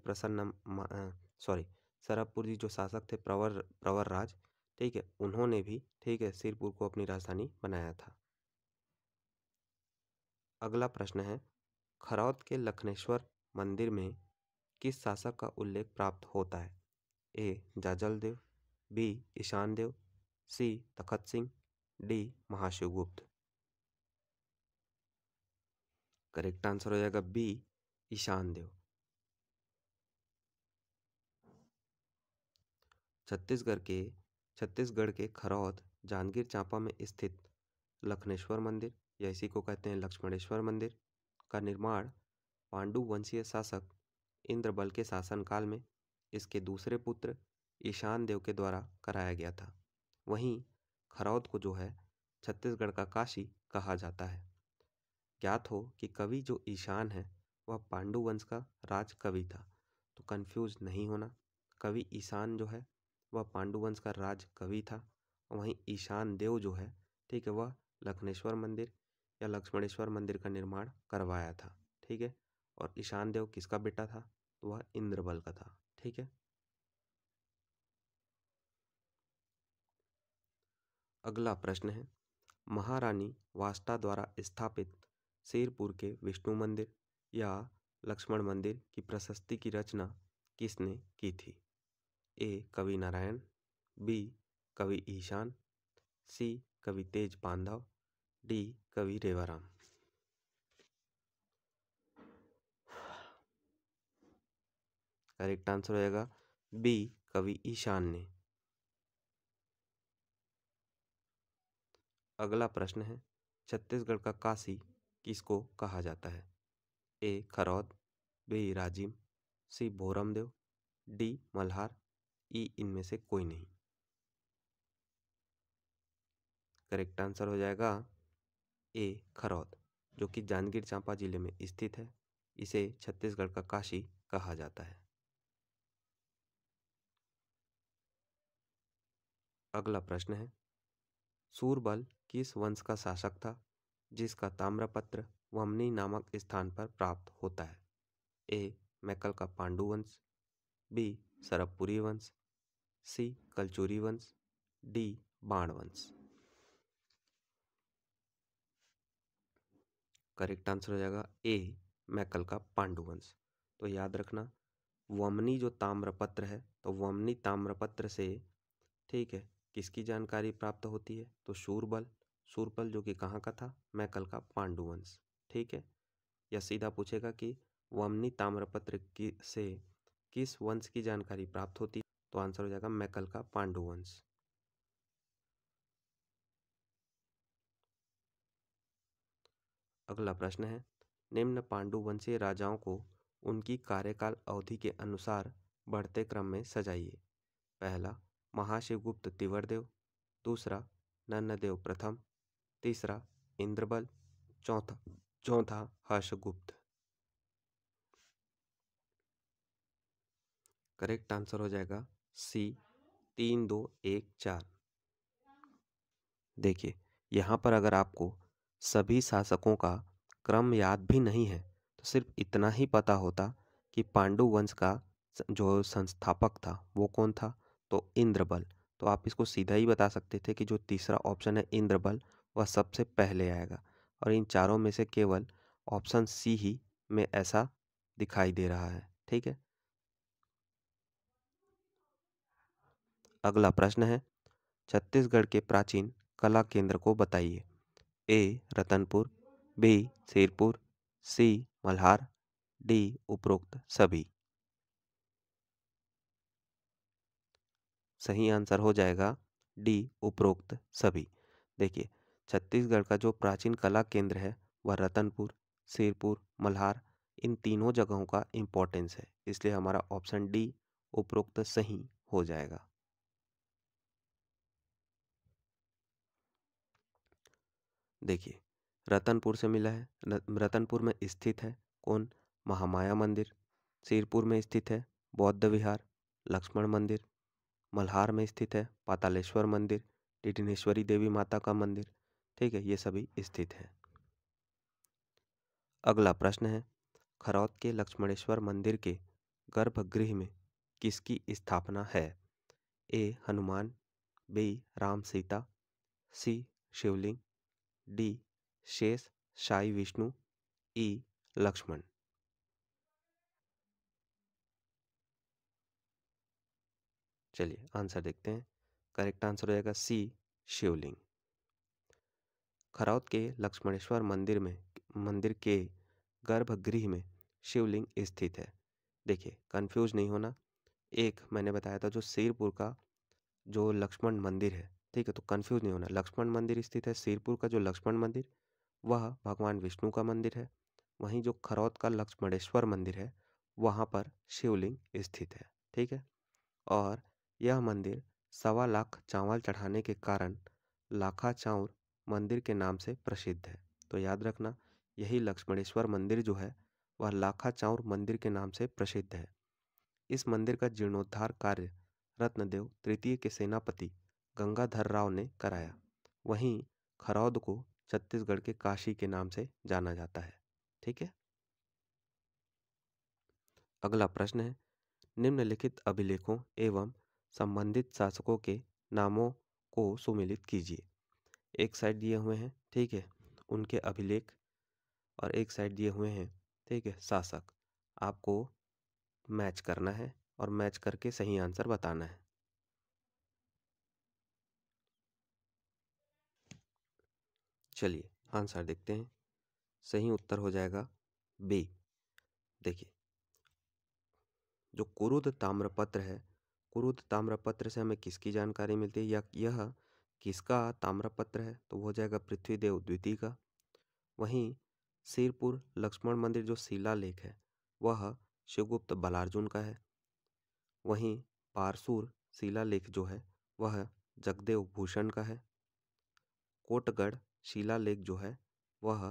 सरबपुरी जो शासक थे प्रवर राज, ठीक है, उन्होंने भी, ठीक है, सिरपुर को अपनी राजधानी बनाया था। अगला प्रश्न है, खरौद के लखनेश्वर मंदिर में किस शासक का उल्लेख प्राप्त होता है? ए जाजल देव, B Ishan Dev, C Takhat Singh, D Mahashivgupta. Correct answer हो जाएगा बी ईशान देव। छत्तीसगढ़ के खरौद जांजगीर चांपा में स्थित लखनेश्वर मंदिर या इसी को कहते हैं लक्ष्मणेश्वर मंदिर का निर्माण पांडु वंशीय शासक इंद्रबल के शासनकाल में इसके दूसरे पुत्र ईशान देव के द्वारा कराया गया था। वहीं खरौद को जो है छत्तीसगढ़ का काशी कहा जाता है। ज्ञात हो कि कवि जो ईशान है वह पांडु वंश का राज कवि था, तो कंफ्यूज नहीं होना। कवि ईशान जो है वह पांडु वंश का राज कवि था, और वहीं ईशान देव जो है, ठीक है, वह लखनेश्वर मंदिर या लक्ष्मणेश्वर मंदिर का निर्माण करवाया था। ठीक है, और ईशान देव किसका बेटा था? तो वह इंद्रबल का था। ठीक है, अगला प्रश्न है, महारानी वास्ता द्वारा स्थापित सिरपुर के विष्णु मंदिर या लक्ष्मण मंदिर की प्रशस्ति की रचना किसने की थी? ए कवि नारायण, बी कवि ईशान, सी कवि तेज पांडव, डी कवि रेवाराम। करेक्ट आंसर हो जाएगा बी कवि ईशान ने। अगला प्रश्न है, छत्तीसगढ़ का काशी किसको कहा जाता है? ए खरौद, बी राजिम, सी भोरमदेव, डी मल्हार, ई इनमें से कोई नहीं। करेक्ट आंसर हो जाएगा ए खरौद, जो कि जांजगीर चांपा जिले में स्थित है। इसे छत्तीसगढ़ का काशी कहा जाता है। अगला प्रश्न है, सूरबल किस वंश का शासक था जिसका ताम्रपत्र वमनी नामक स्थान पर प्राप्त होता है? ए मैकल का पांडु वंश, बी सरबपुरी वंश, सी कलचुरी वंश, डी बाण वंश। करेक्ट आंसर हो जाएगा ए मैकल का पांडु वंश। तो याद रखना, वमनी जो ताम्रपत्र है, तो वमनी ताम्रपत्र से, ठीक है, किसकी जानकारी प्राप्त होती है? तो शूरपल जो कि कहाँ का था? मैकल का पांडु वंश। ठीक है, या सीधा पूछेगा कि वमनी ताम्रपत्र की से किस वंश की जानकारी प्राप्त होती है? तो आंसर हो जाएगा मैकल का पांडु वंश। अगला प्रश्न है, निम्न पांडु वंशीय राजाओं को उनकी कार्यकाल अवधि के अनुसार बढ़ते क्रम में सजाइए। पहला महाशिवगुप्त तिवरदेव, दूसरा नन्नदेव प्रथम, तीसरा इंद्रबल, चौथा हर्षगुप्त। करेक्ट आंसर हो जाएगा सी 3 2 1 4। देखिए, यहाँ पर अगर आपको सभी शासकों का क्रम याद भी नहीं है तो सिर्फ इतना ही पता होता कि पांडु वंश का जो संस्थापक था वो कौन था? तो इंद्रबल। तो आप इसको सीधा ही बता सकते थे कि जो तीसरा ऑप्शन है इंद्रबल वह सबसे पहले आएगा, और इन चारों में से केवल ऑप्शन सी ही में ऐसा दिखाई दे रहा है। ठीक है, अगला प्रश्न है, छत्तीसगढ़ के प्राचीन कला केंद्र को बताइए। ए रतनपुर, बी सिरपुर, सी मल्हार, डी उपरोक्त सभी। सही आंसर हो जाएगा डी उपरोक्त सभी। देखिए, छत्तीसगढ़ का जो प्राचीन कला केंद्र है वह रतनपुर, सिरपुर, मल्हार, इन तीनों जगहों का इम्पोर्टेंस है, इसलिए हमारा ऑप्शन डी उपरोक्त सही हो जाएगा। देखिए, रतनपुर से मिला है, रतनपुर में स्थित है कौन? महामाया मंदिर। सिरपुर में स्थित है बौद्ध विहार, लक्ष्मण मंदिर। मल्हार में स्थित है पातालेश्वर मंदिर, टिटिनेश्वरी देवी माता का मंदिर। ठीक है, ये सभी स्थित है। अगला प्रश्न है, खरौद के लक्ष्मणेश्वर मंदिर के गर्भगृह में किसकी स्थापना है? ए हनुमान, बी राम सीता, सी शिवलिंग, डी शेष शाही विष्णु, ई लक्ष्मण। चलिए आंसर देखते हैं। करेक्ट आंसर हो जाएगा सी शिवलिंग। खरौद के लक्ष्मणेश्वर मंदिर के गर्भगृह में शिवलिंग स्थित है। देखिए, कंफ्यूज नहीं होना। एक मैंने बताया था जो सिरपुर का जो लक्ष्मण मंदिर है, ठीक है, तो कंफ्यूज नहीं होना। लक्ष्मण मंदिर स्थित है सिरपुर का, जो लक्ष्मण मंदिर वह भगवान विष्णु का मंदिर है। वहीं जो खरौद का लक्ष्मणेश्वर मंदिर है वहाँ पर शिवलिंग स्थित है। ठीक है, और यह मंदिर 1.25 लाख चावल चढ़ाने के कारण लाखा चाउर मंदिर के नाम से प्रसिद्ध है। तो याद रखना, यही लक्ष्मणेश्वर मंदिर जो है वह लाखा चाउर मंदिर के नाम से प्रसिद्ध है। इस मंदिर का जीर्णोद्धार कार्य रत्नदेव तृतीय के सेनापति गंगाधर राव ने कराया। वहीं खरौद को छत्तीसगढ़ के काशी के नाम से जाना जाता है। ठीक है, अगला प्रश्न है, निम्नलिखित अभिलेखों एवं संबंधित शासकों के नामों को सुमेलित कीजिए। एक साइड दिए हुए हैं, ठीक है, उनके अभिलेख, और एक साइड दिए हुए हैं, ठीक है, शासक। आपको मैच करना है और मैच करके सही आंसर बताना है। चलिए आंसर देखते हैं। सही उत्तर हो जाएगा बी। देखिए, जो कुरुद ताम्रपत्र है, कुरुद ताम्रपत्र से हमें किसकी जानकारी मिलती है, या यह किसका ताम्रपत्र है? तो वो हो जाएगा पृथ्वीदेव द्वितीय का। वहीं सिरपुर लक्ष्मण मंदिर जो शिलालेख है वह शिवगुप्त बलार्जुन का है। वहीं पारसूर शिलालेख जो है वह जगदेव भूषण का है। कोटगढ़ शिलालेख जो है वह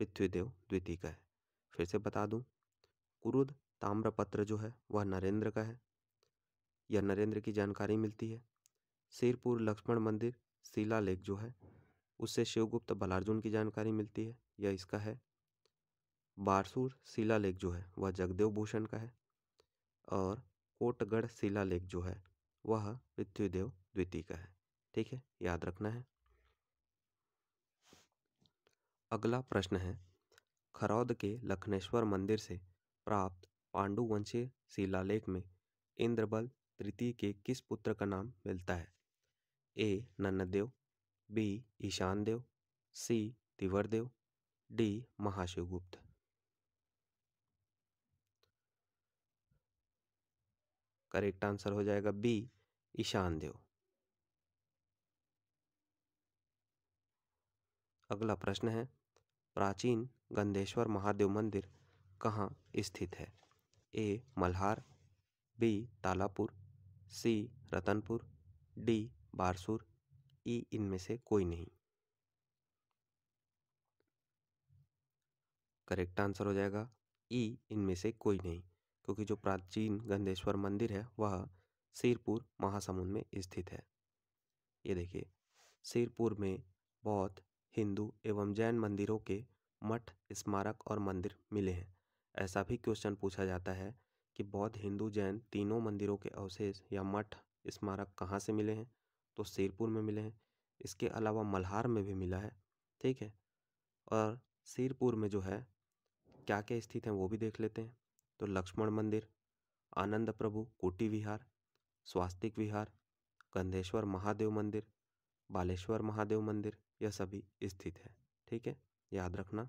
पृथ्वीदेव द्वितीय का है। फिर से बता दूं, कुरुद ताम्रपत्र जो है वह नरेंद्र का है, यह नरेंद्र की जानकारी मिलती है। सिरपुर लक्ष्मण मंदिर शिलालेख जो है उससे शिवगुप्त बलार्जुन की जानकारी मिलती है, यह इसका है। बारसूर शिलालेख जो है वह जगदेव भूषण का है, और कोटगढ़ शिलालेख जो है वह पृथ्वीदेव द्वितीय का है। ठीक है, याद रखना है। अगला प्रश्न है, खरौद के लखनेश्वर मंदिर से प्राप्त पांडुवंशीय शिलालेख में इंद्रबल तृतीय के किस पुत्र का नाम मिलता है? ए नन्नदेव, बी ईशान देव, सी Tivardev, D Mahashivgupta. Correct answer हो जाएगा बी ईशान देव। अगला प्रश्न है, प्राचीन गंधेश्वर महादेव मंदिर कहाँ स्थित है? A Malhar, B तालापुर, C Ratanpur, D Barsur, ई इनमें से कोई नहीं। करेक्ट आंसर हो जाएगा ई इनमें से कोई नहीं, क्योंकि जो प्राचीन गंधेश्वर मंदिर है वह सिरपुर महासमुंद में स्थित है। ये देखिए, सिरपुर में बौद्ध, हिंदू एवं जैन मंदिरों के मठ, स्मारक और मंदिर मिले हैं। ऐसा भी क्वेश्चन पूछा जाता है कि बौद्ध, हिंदू, जैन तीनों मंदिरों के अवशेष या मठ स्मारक कहाँ से मिले हैं? तो सिरपुर में मिले हैं। इसके अलावा मल्हार में भी मिला है, ठीक है। और सिरपुर में जो है क्या क्या स्थित हैं वो भी देख लेते हैं। तो लक्ष्मण मंदिर, आनंद प्रभु कोटी विहार, स्वास्तिक विहार, गंधेश्वर महादेव मंदिर, बालेश्वर महादेव मंदिर, यह सभी स्थित है, ठीक है, याद रखना।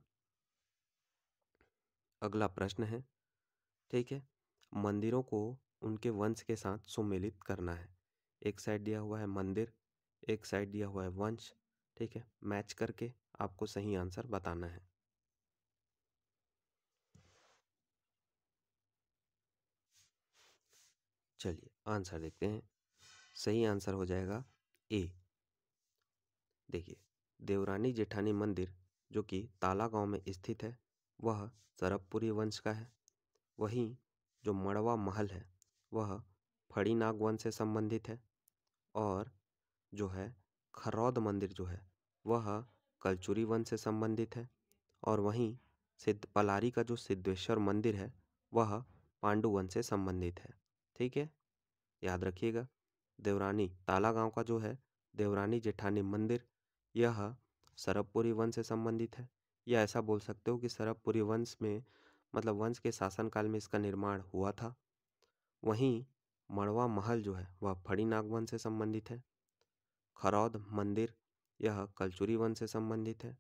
अगला प्रश्न है, ठीक है, मंदिरों को उनके वंश के साथ सुमेलित करना है। एक साइड दिया हुआ है मंदिर, एक साइड दिया हुआ है वंश, ठीक है। मैच करके आपको सही आंसर बताना है। चलिए आंसर देखते हैं। सही आंसर हो जाएगा ए। देखिए, देवरानी जेठानी मंदिर जो कि ताला गांव में स्थित है वह सरबपुरी वंश का है। वहीं जो मड़वा महल है वह फड़ीनाग वंश से संबंधित है। और जो है खरौद मंदिर जो है वह कलचुरी वंश से संबंधित है। और वहीं सिद्ध पलारी का जो सिद्धेश्वर मंदिर है वह पांडु वंश से संबंधित है, ठीक है, याद रखिएगा। देवरानी ताला गांव का जो है देवरानी जेठानी मंदिर यह सरबपुरी वंश से संबंधित है, या ऐसा बोल सकते हो कि सरबपुरी वंश में मतलब वंश के शासनकाल में इसका निर्माण हुआ था। वहीं मड़वा महल जो है वह फड़ीनाग वंश से संबंधित है। खरौद मंदिर यह कलचुरी वंश से संबंधित है।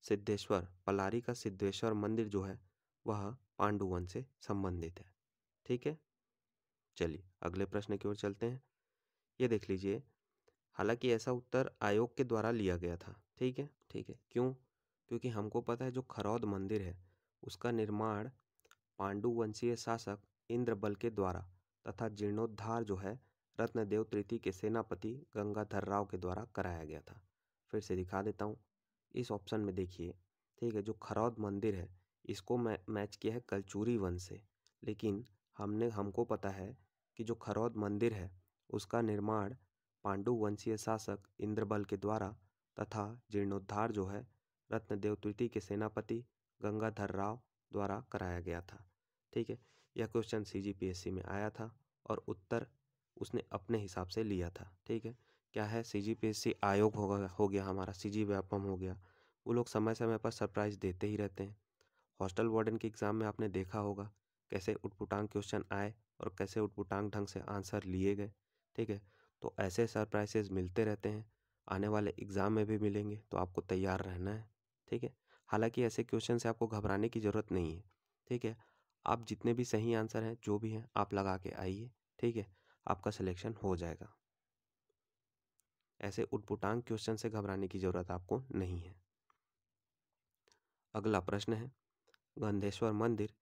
सिद्धेश्वर पलारी का सिद्धेश्वर मंदिर जो है वह पांडु वंश से संबंधित है, ठीक है। चलिए अगले प्रश्न की ओर चलते हैं। ये देख लीजिए, हालांकि ऐसा उत्तर आयोग के द्वारा लिया गया था, ठीक है, ठीक है। क्यों? क्योंकि हमको पता है जो खरौद मंदिर है उसका निर्माण पांडु वंशीय शासक इंद्रबल के द्वारा तथा जीर्णोद्धार जो है रत्नदेव तृतीय के सेनापति गंगाधर राव के द्वारा कराया गया था। फिर से दिखा देता हूँ। इस ऑप्शन में देखिए, ठीक है, जो खरौद मंदिर है इसको मैच किया है कलचुरी वंश से, लेकिन हमको पता है कि जो खरौद मंदिर है उसका निर्माण पांडु वंशीय शासक इंद्रबल के द्वारा तथा जीर्णोद्धार जो है रत्नदेव तृतीय के सेनापति गंगाधर राव द्वारा कराया गया था, ठीक है। यह क्वेश्चन CGPSC में आया था और उत्तर उसने अपने हिसाब से लिया था, ठीक है। क्या है, CGPSC आयोग हो गया हमारा, CG व्यापम हो गया, वो लोग समय समय पर सरप्राइज देते ही रहते हैं। हॉस्टल वार्डन के एग्ज़ाम में आपने देखा होगा कैसे उटपुटांग क्वेश्चन आए और कैसे उटपुटांग ढंग से आंसर लिए गए, ठीक है। तो ऐसे सरप्राइजेस मिलते रहते हैं, आने वाले एग्ज़ाम में भी मिलेंगे, तो आपको तैयार रहना है, ठीक है। हालांकि ऐसे क्वेश्चन से आपको घबराने की ज़रूरत नहीं है, ठीक है। आप जितने भी सही आंसर हैं जो भी हैं आप लगा के आइए, ठीक है, आपका सिलेक्शन हो जाएगा। ऐसे उटपुटांग क्वेश्चन से घबराने की ज़रूरत आपको नहीं है। अगला प्रश्न है, गंधेश्वर मंदिर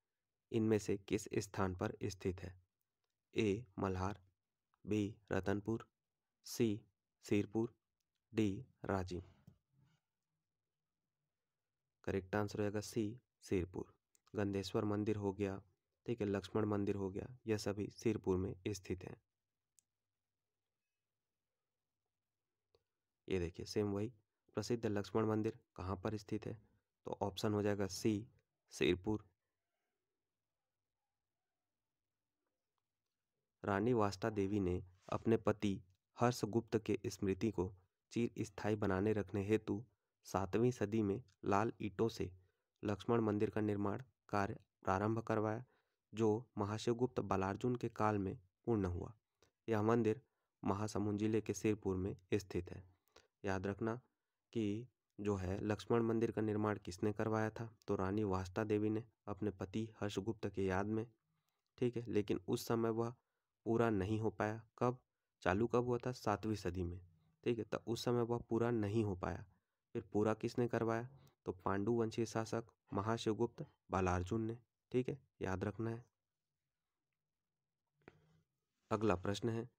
इनमें से किस स्थान पर स्थित है? A Malhar, B Ratanpur, C Sirpur, D Ranchi. Correct answer होगा सी सिरपुर। गंधेश्वर मंदिर हो गया, ठीक है, लक्ष्मण मंदिर हो गया, यह सभी सिरपुर में स्थित हैं। ये देखिए सेम वही प्रसिद्ध लक्ष्मण मंदिर कहाँ पर स्थित है? तो ऑप्शन हो जाएगा सी सिरपुर। रानी वास्ता देवी ने अपने पति हर्षगुप्त के स्मृति को चिर स्थायी बनाने रखने हेतु 7वीं सदी में लाल ईंटों से लक्ष्मण मंदिर का निर्माण कार्य प्रारंभ करवाया, जो महाशिवगुप्त बालार्जुन के काल में पूर्ण हुआ। यह मंदिर महासमुंद जिले के सिरपुर में स्थित है। याद रखना कि जो है लक्ष्मण मंदिर का निर्माण किसने करवाया था? तो रानी वास्ता देवी ने अपने पति हर्षगुप्त के याद में, ठीक है, लेकिन उस समय वह पूरा नहीं हो पाया। कब चालू कब हुआ था? 7वीं सदी में, ठीक है, तो उस समय वह पूरा नहीं हो पाया। फिर पूरा किसने करवाया? तो पांडु वंशीय शासक महाशिवगुप्त बालार्जुन ने, ठीक है, याद रखना है। अगला प्रश्न है,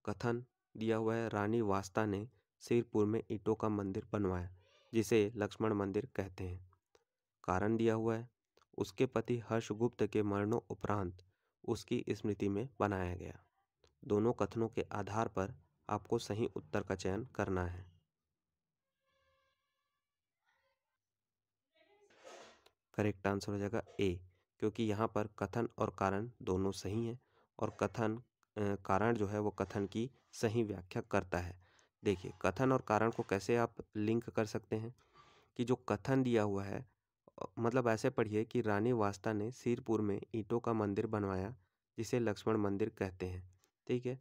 कथन दिया हुआ है रानी वास्ता ने सिरपुर में ईंटों का मंदिर बनवाया जिसे लक्ष्मण मंदिर कहते हैं। कारण दिया हुआ है उसके पति हर्षगुप्त के मरणोपरांत उसकी स्मृति में बनाया गया। दोनों कथनों के आधार पर आपको सही उत्तर का चयन करना है। करेक्ट आंसर हो जाएगा ए, क्योंकि यहाँ पर कथन और कारण दोनों सही हैं और कारण जो है वो कथन की सही व्याख्या करता है। देखिए, कथन और कारण को कैसे आप लिंक कर सकते हैं कि जो कथन दिया हुआ है, मतलब ऐसे पढ़िए कि रानी वास्ता ने सिरपुर में ईंटों का मंदिर बनवाया जिसे लक्ष्मण मंदिर कहते हैं। ठीक है,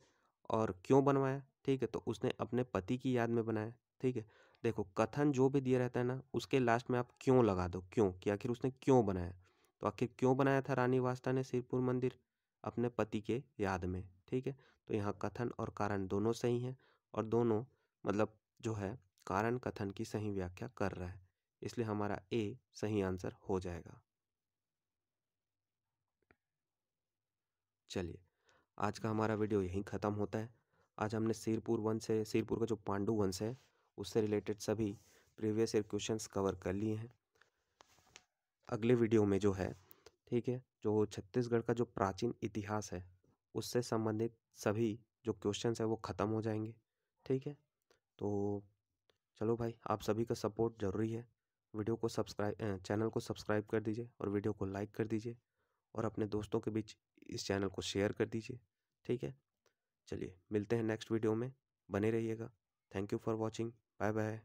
और क्यों बनवाया? ठीक है, तो उसने अपने पति की याद में बनाया। ठीक है, देखो कथन जो भी दिया रहता है ना, उसके लास्ट में आप क्यों लगा दो, क्यों, कि आखिर उसने क्यों बनाया। तो आखिर क्यों बनाया था रानी वास्ता ने सिरपुर मंदिर? अपने पति के याद में। ठीक है, तो यहाँ कथन और कारण दोनों सही हैं और दोनों मतलब जो है कारण कथन की सही व्याख्या कर रहा है, इसलिए हमारा ए सही आंसर हो जाएगा। चलिए, आज का हमारा वीडियो यहीं ख़त्म होता है। आज हमने सिरपुर का जो पांडु वंश है उससे रिलेटेड सभी प्रीवियस ईयर क्वेश्चंस कवर कर लिए हैं। अगले वीडियो में जो है, ठीक है, जो छत्तीसगढ़ का जो प्राचीन इतिहास है उससे संबंधित सभी जो क्वेश्चंस है वो ख़त्म हो जाएंगे। ठीक है, तो चलो भाई, आप सभी का सपोर्ट ज़रूरी है। चैनल को सब्सक्राइब कर दीजिए और वीडियो को लाइक कर दीजिए और अपने दोस्तों के बीच इस चैनल को शेयर कर दीजिए। ठीक है, चलिए मिलते हैं नेक्स्ट वीडियो में, बने रहिएगा। Thank you for watching, bye bye.